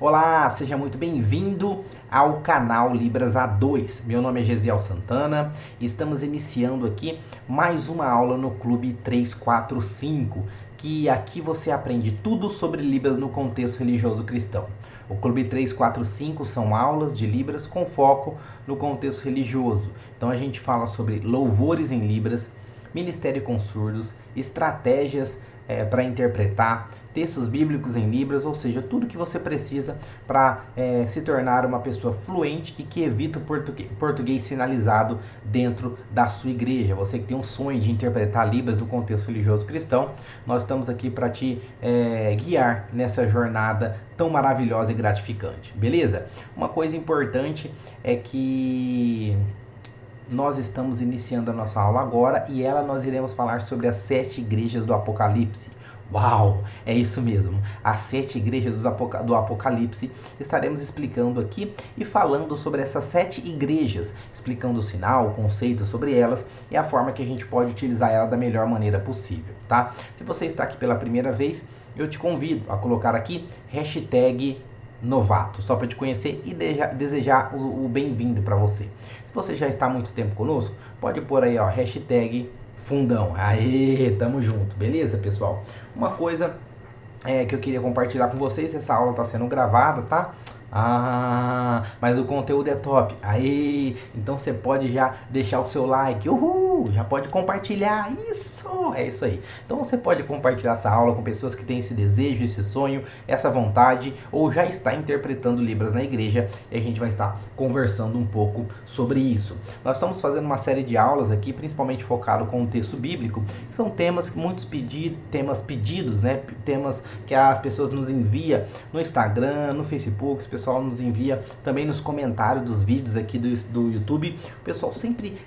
Olá, seja muito bem-vindo ao canal Libras A2. Meu nome é Gesiel Santana e estamos iniciando aqui mais uma aula no Clube 345, que aqui você aprende tudo sobre Libras no contexto religioso cristão. O Clube 345 são aulas de Libras com foco no contexto religioso. Então a gente fala sobre louvores em Libras, ministério com surdos, estratégias para interpretar, textos bíblicos em Libras, ou seja, tudo que você precisa para se tornar uma pessoa fluente e que evita o português sinalizado dentro da sua igreja. Você que tem um sonho de interpretar Libras no contexto religioso cristão, nós estamos aqui para te guiar nessa jornada tão maravilhosa e gratificante, beleza? Uma coisa importante é que nós estamos iniciando a nossa aula agora e nós iremos falar sobre as 7 igrejas do Apocalipse. Uau, é isso mesmo, as 7 igrejas do Apocalipse. Estaremos explicando aqui e falando sobre essas 7 igrejas, explicando o sinal, o conceito sobre elas e a forma que a gente pode utilizar ela da melhor maneira possível, tá? Se você está aqui pela primeira vez, eu te convido a colocar aqui hashtag novato, só para te conhecer e desejar o bem-vindo para você. Se você já está há muito tempo conosco, pode pôr aí, ó, hashtag fundão. Aê, tamo junto, beleza, pessoal? Uma coisa que eu queria compartilhar com vocês, essa aula está sendo gravada, tá? Ah, mas o conteúdo é top. Aí, então você pode já deixar o seu like. Uhul! Já pode compartilhar. Isso! É isso aí. Então você pode compartilhar essa aula com pessoas que têm esse desejo, esse sonho, essa vontade, ou já está interpretando Libras na igreja, e a gente vai estar conversando um pouco sobre isso. Nós estamos fazendo uma série de aulas aqui, principalmente focado com o texto bíblico, que são temas muitos temas pedidos, né? Temas que as pessoas nos enviam no Instagram, no Facebook, o pessoal nos envia também nos comentários dos vídeos aqui do YouTube. O pessoal sempre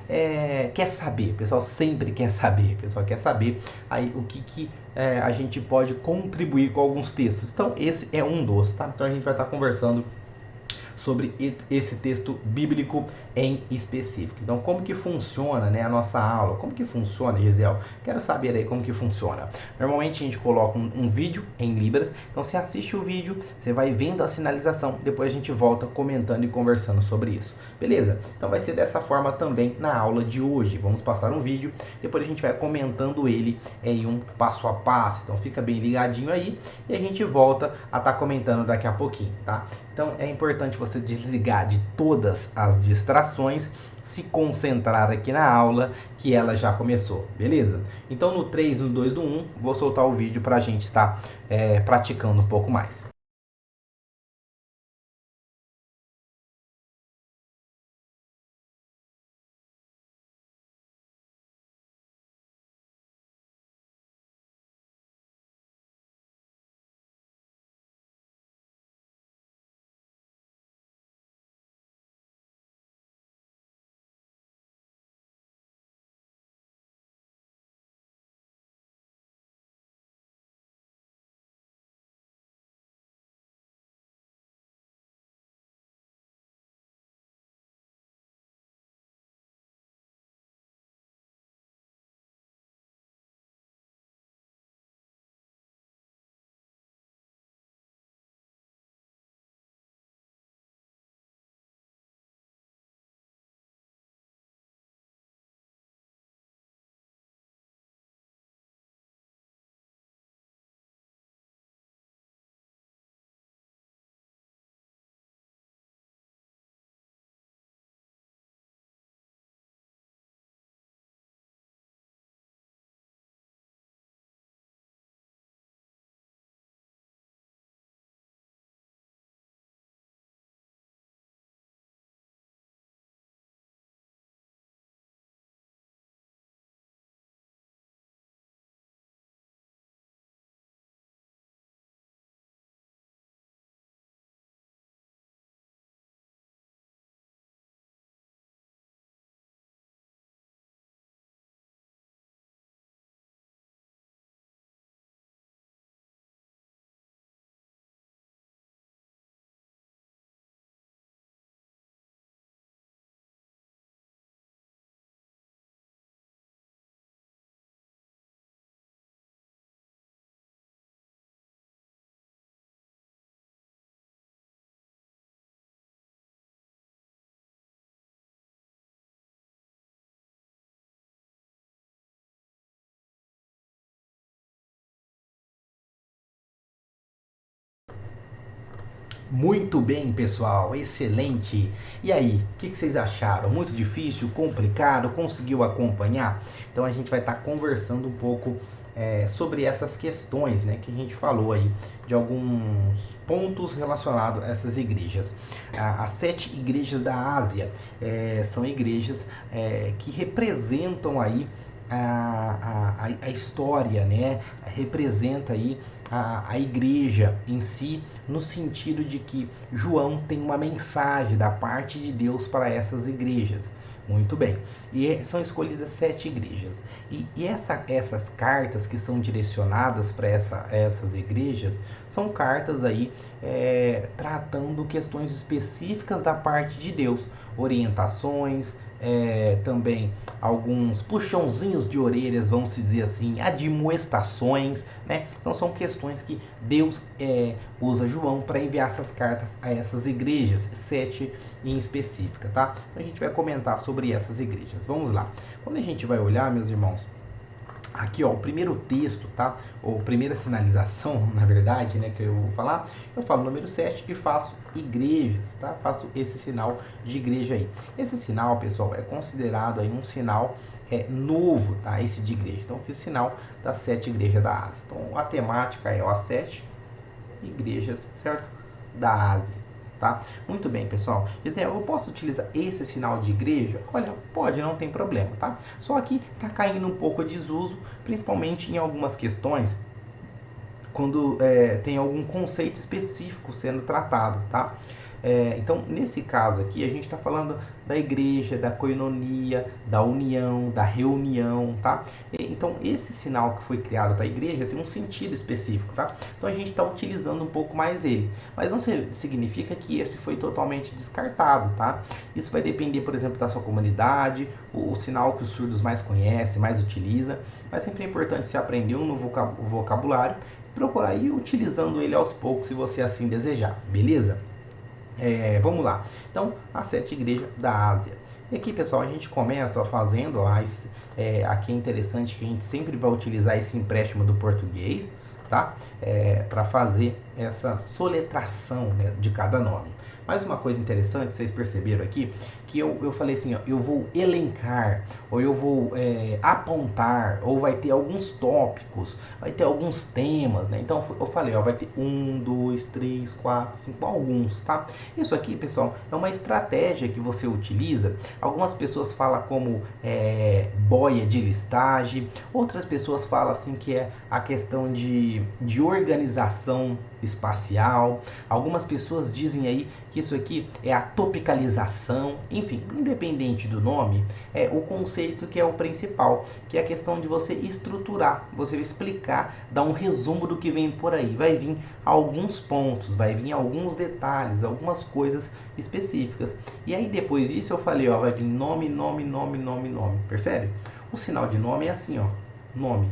quer saber, o pessoal sempre quer saber, o pessoal quer saber aí o que a gente pode contribuir com alguns textos. Então esse é um dos, tá? Então a gente vai estar conversando sobre esse texto bíblico em específico. Então, como que funciona, né, a nossa aula? Como que funciona, Gisele? Quero saber aí como que funciona. Normalmente a gente coloca um vídeo em Libras, então você assiste o vídeo, você vai vendo a sinalização, depois a gente volta comentando e conversando sobre isso. Beleza? Então vai ser dessa forma também na aula de hoje. Vamos passar um vídeo, depois a gente vai comentando ele em um passo a passo. Então fica bem ligadinho aí e a gente volta a estar comentando daqui a pouquinho, tá? Então é importante você desligar de todas as distrações, se concentrar aqui na aula que ela já começou, beleza? Então no 3, no 2, no 1, vou soltar o vídeo para a gente estar praticando um pouco mais. Muito bem, pessoal, excelente. E aí, o que vocês acharam? Muito difícil, complicado? Conseguiu acompanhar? Então a gente vai estar conversando um pouco sobre essas questões, né, que a gente falou aí, de alguns pontos relacionados a essas igrejas. As 7 igrejas da Ásia são igrejas que representam aí a história, né? Representa aí a igreja em si, no sentido de que João tem uma mensagem da parte de Deus para essas igrejas. Muito bem. E são escolhidas 7 igrejas. E essas cartas que são direcionadas para essas igrejas são cartas aí tratando questões específicas da parte de Deus, orientações, também alguns puxãozinhos de orelhas, vamos se dizer assim, admoestações, né? Então são questões que Deus usa João para enviar essas cartas a essas igrejas, 7 em específica, tá? Então a gente vai comentar sobre essas igrejas. Vamos lá. Quando a gente vai olhar, meus irmãos, aqui ó, o primeiro texto, tá? Ou primeira sinalização, na verdade, né, que eu vou falar, eu falo número 7 e faço igrejas, tá? Faço esse sinal de igreja aí. Esse sinal, pessoal, é considerado aí um sinal novo, tá? Esse de igreja. Então, eu fiz o sinal das 7 igrejas da Ásia. Então, a temática é as 7 igrejas, certo? Da Ásia. Tá? Muito bem, pessoal. Eu posso utilizar esse sinal de igreja? Olha, pode, não tem problema, tá? Só que tá caindo um pouco de desuso, principalmente em algumas questões, quando tem algum conceito específico sendo tratado, tá? Então, nesse caso aqui, a gente está falando da igreja, da koinonia, da união, da reunião, tá? Então, esse sinal que foi criado para a igreja tem um sentido específico, tá? Então, a gente está utilizando um pouco mais ele. Mas não significa que esse foi totalmente descartado, tá? Isso vai depender, por exemplo, da sua comunidade, o sinal que os surdos mais conhecem, mais utiliza. Mas sempre é importante você aprender um novo vocabulário, procurar ir utilizando ele aos poucos, se você assim desejar, beleza? Vamos lá. Então, as 7 igrejas da Ásia. E aqui, pessoal, a gente começa fazendo, aqui é interessante que a gente sempre vai utilizar esse empréstimo do português, tá? Para fazer essa soletração, né, de cada nome. Mas uma coisa interessante, vocês perceberam aqui, que eu falei assim, ó, eu vou elencar, ou eu vou apontar, ou vai ter alguns tópicos, vai ter alguns temas, né? Então eu falei, ó, vai ter 1, 2, 3, 4, 5, alguns, tá? Isso aqui, pessoal, é uma estratégia que você utiliza. Algumas pessoas falam como boia de listagem, outras pessoas falam assim que é a questão de organização espacial. Algumas pessoas dizem aí que isso aqui é a topicalização. Enfim, independente do nome, é o conceito que é o principal, que é a questão de você estruturar, você explicar, dar um resumo do que vem por aí. Vai vir alguns pontos, vai vir alguns detalhes, algumas coisas específicas. E aí depois disso eu falei, ó, vai vir nome, nome, nome, nome, nome. Percebe? O sinal de nome é assim, ó, nome.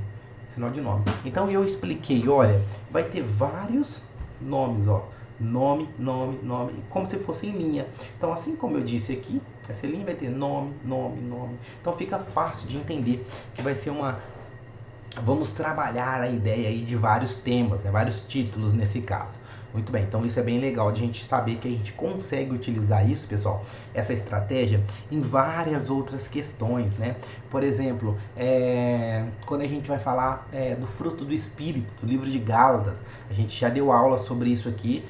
Sinal de nome. Então eu expliquei, olha, vai ter vários nomes, ó. Nome, nome, nome, como se fosse em linha. Então, assim como eu disse aqui, essa linha vai ter nome, nome, nome. Então fica fácil de entender que vai ser vamos trabalhar a ideia aí de vários temas, né? Vários títulos nesse caso. Muito bem, então isso é bem legal de a gente saber que a gente consegue utilizar isso, pessoal, essa estratégia, em várias outras questões, né? Por exemplo, quando a gente vai falar do fruto do Espírito, do livro de Gálatas, a gente já deu aula sobre isso aqui,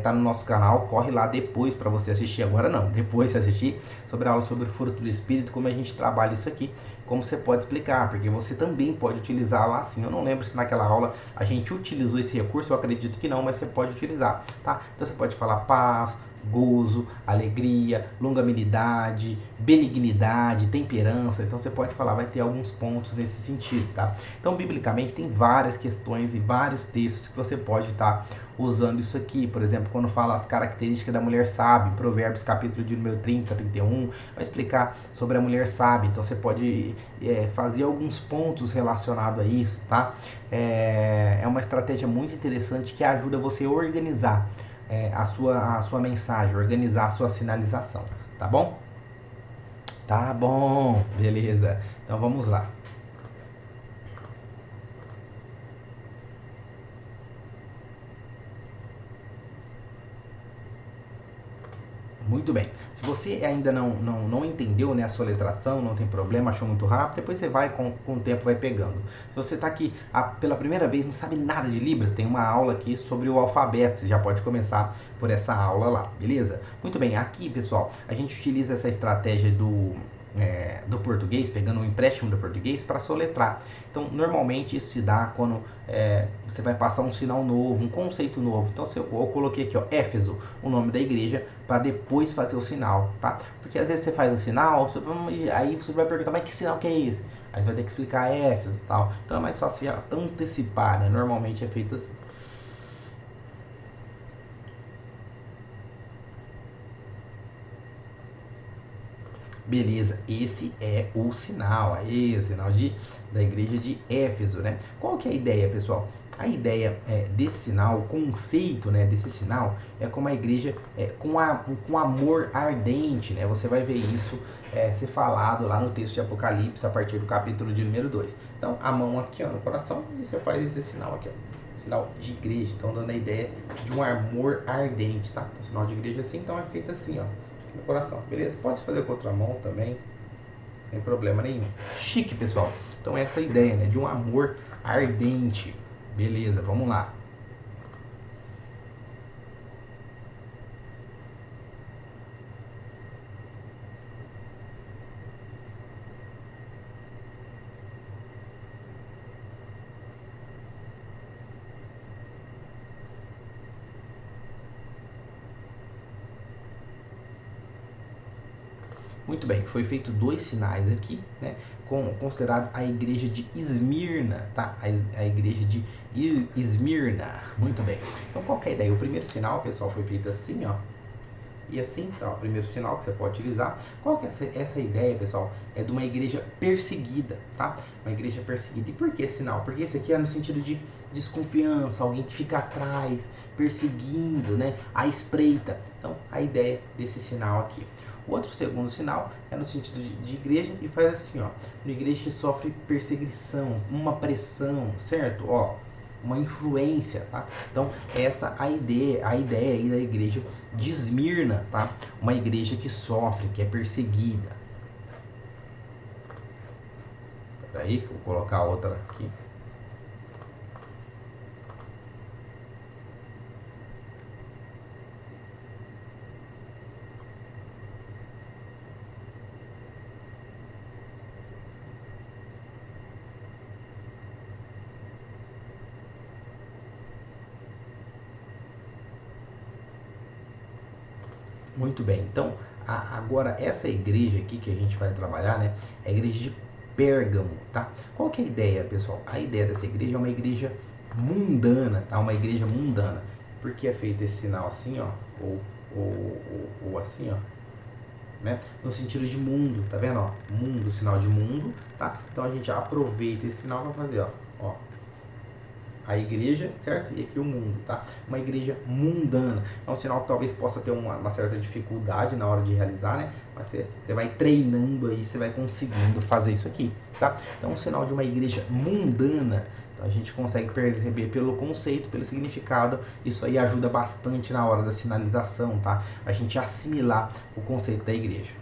tá no nosso canal, corre lá depois para você assistir, agora não, depois você assistir, sobre a aula sobre o fruto do Espírito, como a gente trabalha isso aqui, como você pode explicar, porque você também pode utilizar lá assim. Eu não lembro se naquela aula a gente utilizou esse recurso, eu acredito que não, mas você pode utilizar, tá? Então você pode falar paz, gozo, alegria, longanimidade, benignidade, temperança. Então você pode falar, vai ter alguns pontos nesse sentido, tá? Então, biblicamente, tem várias questões e vários textos que você pode estar usando isso aqui. Por exemplo, quando fala as características da mulher sábia, Provérbios capítulo de número 30, 31, vai explicar sobre a mulher sábia. Então você pode fazer alguns pontos relacionados a isso, tá? É uma estratégia muito interessante que ajuda você a organizar a sua mensagem, organizar a sua sinalização, tá bom? Tá bom, beleza. Então vamos lá. Muito bem. Se você ainda não entendeu, né, a soletração, não tem problema, achou muito rápido, depois você vai, com o tempo, vai pegando. Se você está aqui pela primeira vez, não sabe nada de Libras, tem uma aula aqui sobre o alfabeto, você já pode começar por essa aula lá, beleza? Muito bem, aqui, pessoal, a gente utiliza essa estratégia do português, pegando um empréstimo do português para soletrar. Então, normalmente isso se dá quando você vai passar um sinal novo, um conceito novo. Então, eu coloquei aqui, ó, Éfeso, o nome da igreja, para depois fazer o sinal, tá? Porque às vezes você faz o sinal, aí você vai perguntar, mas que sinal que é esse? Aí você vai ter que explicar Éfeso e tal. Então é mais fácil já antecipar, né? Normalmente é feito assim. Beleza, esse é o sinal, aí, o sinal da igreja de Éfeso, né? Qual que é a ideia, pessoal? A ideia desse sinal, o conceito, né, desse sinal é como a igreja com amor ardente, né? Você vai ver isso ser falado lá no texto de Apocalipse, a partir do capítulo de número 2. Então, a mão aqui, ó, no coração, e você faz esse sinal aqui, ó, sinal de igreja. Então, dando a ideia de um amor ardente, tá? Então, o sinal de igreja assim, então é feito assim, ó, no coração, beleza? Pode fazer com outra mão também, sem problema nenhum. Chique, pessoal. Então essa é a ideia, né, de um amor ardente. Beleza, vamos lá. Muito bem, foi feito 2 sinais aqui, né? Considerado a igreja de Esmirna, tá? A igreja de Esmirna. Muito bem. Então qual que é a ideia? O primeiro sinal, pessoal, foi feito assim, ó. E assim, tá, o primeiro sinal que você pode utilizar. Qual que é essa ideia, pessoal? É de uma igreja perseguida, tá? Uma igreja perseguida. E por que esse sinal? Porque esse aqui é no sentido de desconfiança, alguém que fica atrás, perseguindo, né? A espreita. Então, a ideia desse sinal aqui. O outro segundo sinal é no sentido de igreja e faz assim, ó. Uma igreja que sofre perseguição, uma pressão, certo? Ó, uma influência, tá? Então, essa a ideia aí da igreja de Esmirna, tá? Uma igreja que sofre, que é perseguida. Peraí, vou colocar outra aqui. Muito bem, então agora essa igreja aqui que a gente vai trabalhar, né, é a igreja de Pérgamo, tá? Qual que é a ideia, pessoal? A ideia dessa igreja é uma igreja mundana, tá? Uma igreja mundana. Por que é feito esse sinal assim, ó? Ou assim, ó? Né? No sentido de mundo, tá vendo? Ó? Mundo, sinal de mundo, tá? Então a gente aproveita esse sinal para fazer, ó, a igreja, certo? E aqui o mundo, tá? Uma igreja mundana. É um sinal que talvez possa ter uma certa dificuldade na hora de realizar, né? Mas você vai treinando aí, você vai conseguindo fazer isso aqui, tá? Então, um sinal de uma igreja mundana, então a gente consegue perceber pelo conceito, pelo significado. Isso aí ajuda bastante na hora da sinalização, tá? A gente assimilar o conceito da igreja.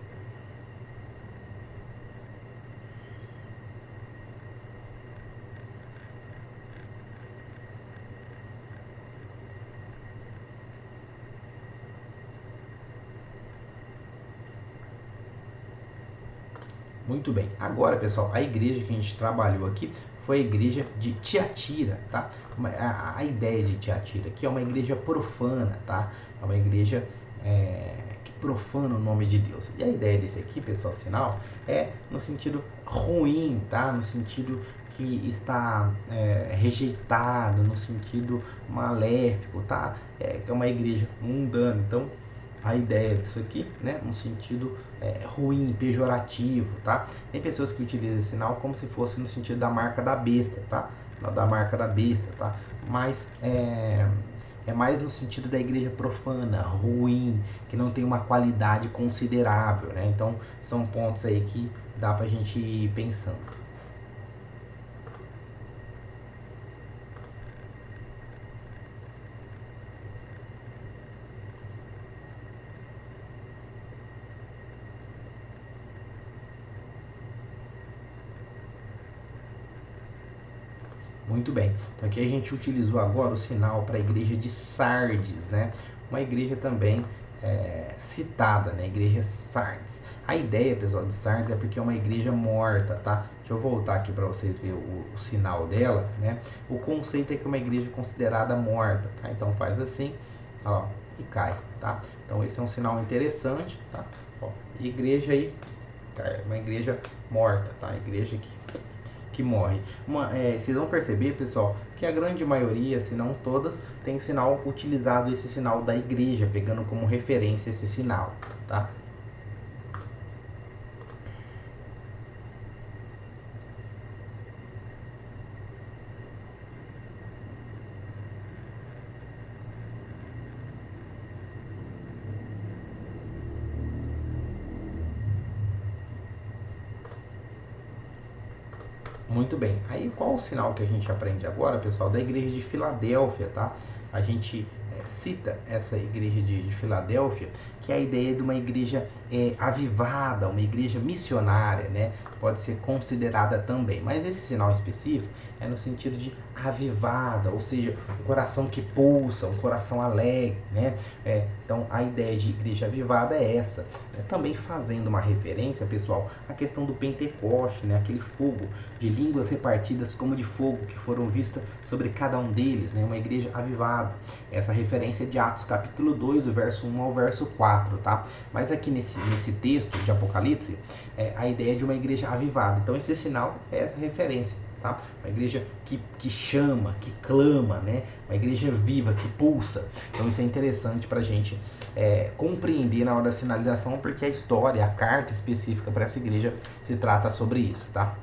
Muito bem. Agora, pessoal, a igreja que a gente trabalhou aqui foi a igreja de Tiatira, tá? A ideia de Tiatira aqui é uma igreja profana, tá? É uma igreja que profana o nome de Deus. E a ideia desse aqui, pessoal, sinal, é no sentido ruim, tá? No sentido que está rejeitado, no sentido maléfico, tá? É uma igreja mundana. Então, a ideia disso aqui, né, no sentido ruim, pejorativo, tá? Tem pessoas que utilizam esse sinal como se fosse no sentido da marca da besta, tá? Da marca da besta, tá? Mas é mais no sentido da igreja profana, ruim, que não tem uma qualidade considerável, né? Então, são pontos aí que dá pra gente ir pensando. Muito bem. Então aqui a gente utilizou agora o sinal para a igreja de Sardes, né? Uma igreja também citada, né? Igreja Sardes. A ideia, pessoal, de Sardes é porque é uma igreja morta, tá? Deixa eu voltar aqui para vocês verem o sinal dela, né? O conceito é que é uma igreja considerada morta, tá? Então faz assim, ó, e cai, tá? Então esse é um sinal interessante, tá? Ó, igreja aí, é uma igreja morta, tá? Igreja que morre. Vocês vão perceber, pessoal, que a grande maioria, se não todas, tem o sinal utilizado, esse sinal da igreja, pegando como referência esse sinal, tá? Muito bem. Aí qual o sinal que a gente aprende agora, pessoal, da igreja de Filadélfia, tá? A gente cita essa igreja de Filadélfia, que é a ideia de uma igreja avivada, uma igreja missionária, né? Pode ser considerada também. Mas esse sinal específico é no sentido de avivada, ou seja, um coração que pulsa, um coração alegre, né? Então a ideia de igreja avivada é essa. Né? Também fazendo uma referência, pessoal, à questão do Pentecoste, né? Aquele fogo de línguas repartidas como de fogo que foram vistas sobre cada um deles, né? Uma igreja avivada. Essa referência é de Atos capítulo 2, do verso 1 ao verso 4, tá? Mas aqui nesse texto de Apocalipse, a ideia é de uma igreja avivada. Então esse sinal é essa referência, tá? Uma igreja que chama, que clama, né? Uma igreja viva, que pulsa. Então isso é interessante para a gente compreender na hora da sinalização, porque a história, a carta específica para essa igreja se trata sobre isso, tá?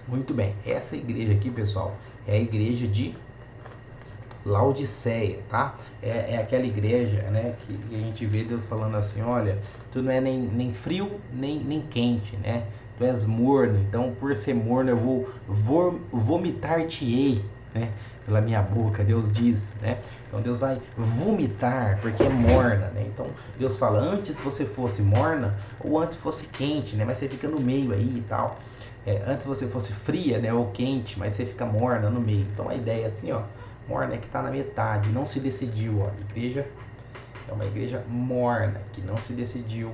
Muito bem, essa igreja aqui, pessoal, é a igreja de Laodiceia, tá? É aquela igreja, né, que a gente vê Deus falando assim, olha, tu não é nem frio, nem quente, né? Tu és morno, então por ser morno eu vou vomitar-te-ei, né? Pela minha boca, Deus diz, né? Então Deus vai vomitar, porque é morna, né? Então Deus fala, antes você fosse morna ou antes fosse quente, né? Mas você fica no meio aí e tal. Antes você fosse fria, né, ou quente, mas você fica morna no meio. Então a ideia é assim, ó, morna é que está na metade, não se decidiu, ó. A igreja é uma igreja morna, que não se decidiu,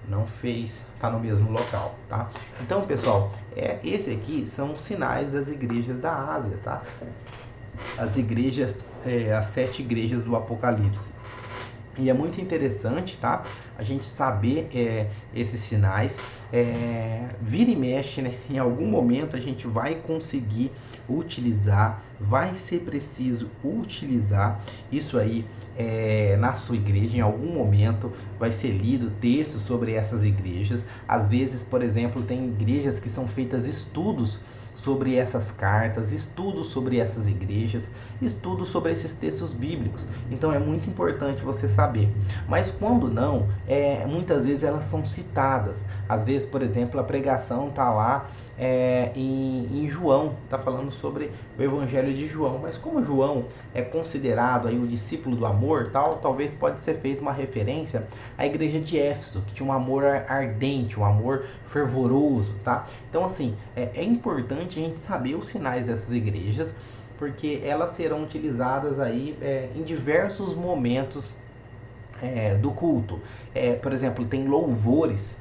não fez, está no mesmo local, tá? Então, pessoal, esse aqui são sinais das igrejas da Ásia, tá? As igrejas, as 7 igrejas do Apocalipse. E é muito interessante, tá? A gente saber esses sinais. Vira e mexe, né? Em algum momento a gente vai conseguir utilizar, vai ser preciso utilizar isso aí na sua igreja. Em algum momento vai ser lido texto sobre essas igrejas. Às vezes, por exemplo, tem igrejas que são feitas estudos sobre essas cartas, estudos sobre essas igrejas, estudos sobre esses textos bíblicos. Então é muito importante você saber. Mas quando não, muitas vezes elas são citadas. Às vezes, por exemplo, a pregação está lá em João, está falando sobre o Evangelho de João. Mas como João é considerado aí o discípulo do amor, talvez pode ser feita uma referência à igreja de Éfeso, que tinha um amor ardente, um amor fervoroso, tá? Então, assim, é importante a gente saber os sinais dessas igrejas, porque elas serão utilizadas aí em diversos momentos do culto. Por exemplo, tem louvores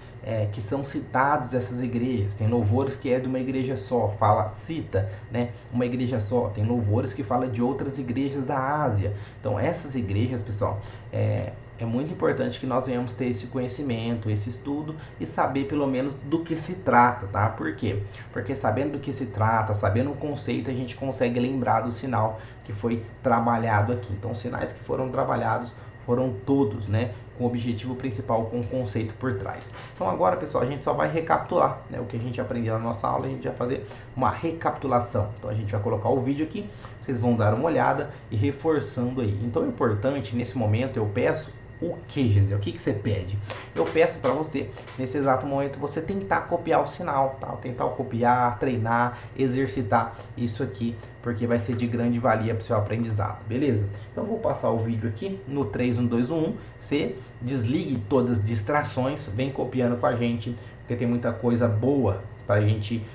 que são citados dessas igrejas. Tem louvores que é de uma igreja só, cita, né, uma igreja só. Tem louvores que fala de outras igrejas da Ásia. Então, essas igrejas, pessoal, é muito importante que nós venhamos ter esse conhecimento, esse estudo e saber pelo menos do que se trata, tá? Por quê? Porque sabendo do que se trata, sabendo o conceito, a gente consegue lembrar do sinal que foi trabalhado aqui. Então, os sinais que foram trabalhados foram todos, né, com o objetivo principal, com o conceito por trás. Então agora, pessoal, a gente só vai recapitular, né, o que a gente aprendeu na nossa aula. A gente vai fazer uma recapitulação. Então a gente vai colocar o vídeo aqui, vocês vão dar uma olhada e reforçando aí. Então é importante, nesse momento, eu peço o que, Gisele? O que você pede? Eu peço para você, nesse exato momento, você tentar copiar o sinal, tá? Tentar copiar, treinar, exercitar isso aqui, porque vai ser de grande valia para o seu aprendizado, beleza? Então eu vou passar o vídeo aqui no 3, 1, 2, 1. Você desligue todas as distrações, vem copiando com a gente, porque tem muita coisa boa para a gente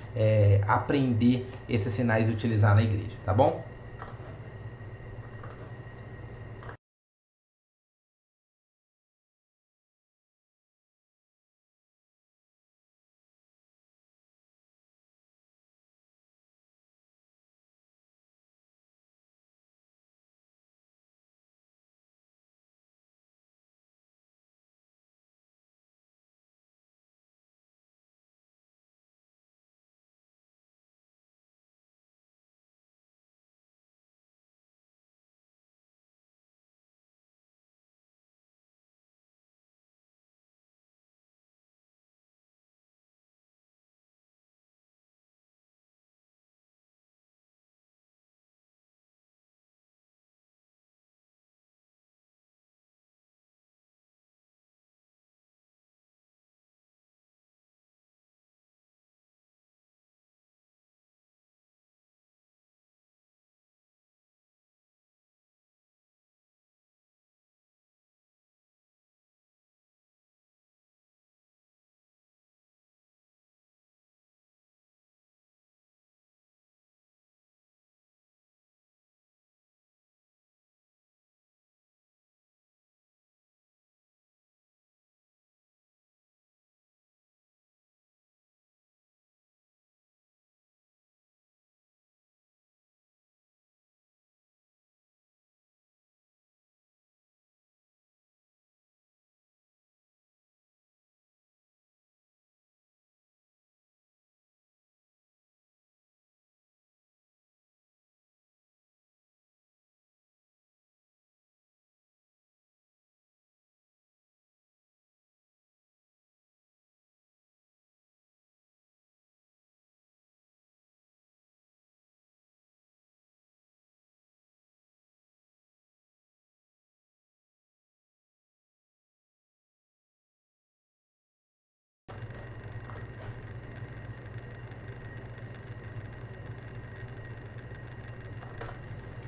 aprender esses sinais e utilizar na igreja, tá bom?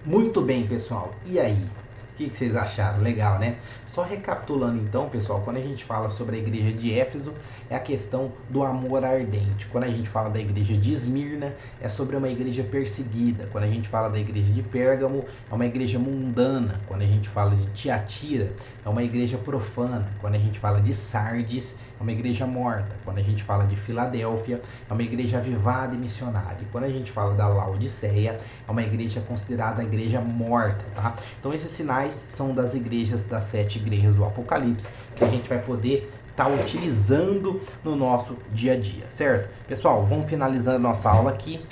Muito bem, pessoal. E aí? O que vocês acharam? Legal, né? Só recapitulando então, pessoal, quando a gente fala sobre a igreja de Éfeso, é a questão do amor ardente. Quando a gente fala da igreja de Esmirna, é sobre uma igreja perseguida. Quando a gente fala da igreja de Pérgamo, é uma igreja mundana. Quando a gente fala de Tiatira, é uma igreja profana. Quando a gente fala de Sardes, é uma igreja morta. Quando a gente fala de Filadélfia, é uma igreja avivada e missionária. E quando a gente fala da Laodiceia, é uma igreja considerada a igreja morta, tá? Então esses sinais são das igrejas, das 7 igrejas do Apocalipse, que a gente vai poder estar utilizando no nosso dia a dia, certo? Pessoal, vamos finalizando nossa aula aqui.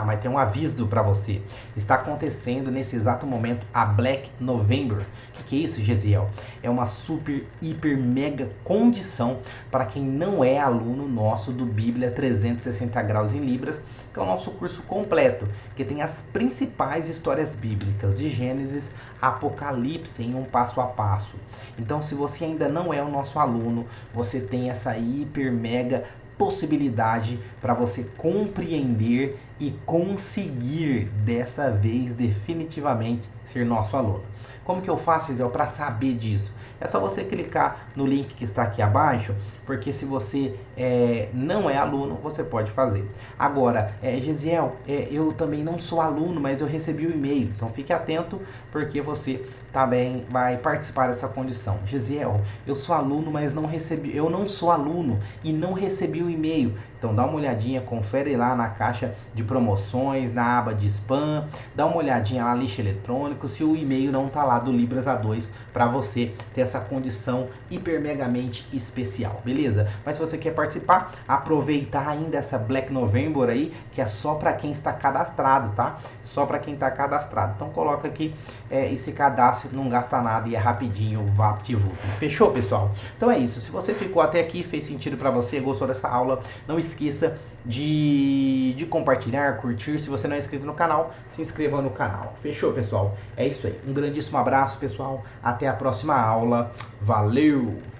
Mas tem um aviso para você. Está acontecendo nesse exato momento a Black November. O que é isso, Gesiel? É uma super, hiper, mega condição para quem não é aluno nosso do Bíblia 360 Graus em Libras, que é o nosso curso completo, que tem as principais histórias bíblicas, de Gênesis a Apocalipse, em um passo a passo. Então, se você ainda não é o nosso aluno, você tem essa hiper, mega possibilidade para você compreender e conseguir dessa vez definitivamente ser nosso aluno. Como que eu faço, Gisele, para saber disso? É só você clicar no link que está aqui abaixo, porque se você não é aluno, você pode fazer. Agora, Gesiel, eu também não sou aluno, mas eu recebi o e-mail, então fique atento, porque você também vai participar dessa condição. Gesiel, eu sou aluno, mas eu não sou aluno e não recebi o e-mail. Então dá uma olhadinha, confere lá na caixa de promoções, na aba de spam, dá uma olhadinha lá no lixo eletrônico, se o e-mail não tá lá do Libras A2, para você ter essa condição hiper megamente especial, beleza? Mas se você quer participar, aproveitar ainda essa Black November aí, que é só para quem está cadastrado, tá? Só para quem está cadastrado. Então coloca aqui e se cadastre, não gasta nada e é rapidinho, VaptVup. Fechou, pessoal? Então é isso. Se você ficou até aqui, fez sentido para você, gostou dessa aula, não esqueça de compartilhar compartilhar, curtir. Se você não é inscrito no canal, se inscreva no canal. Fechou, pessoal? É isso aí. Um grandíssimo abraço, pessoal. Até a próxima aula. Valeu!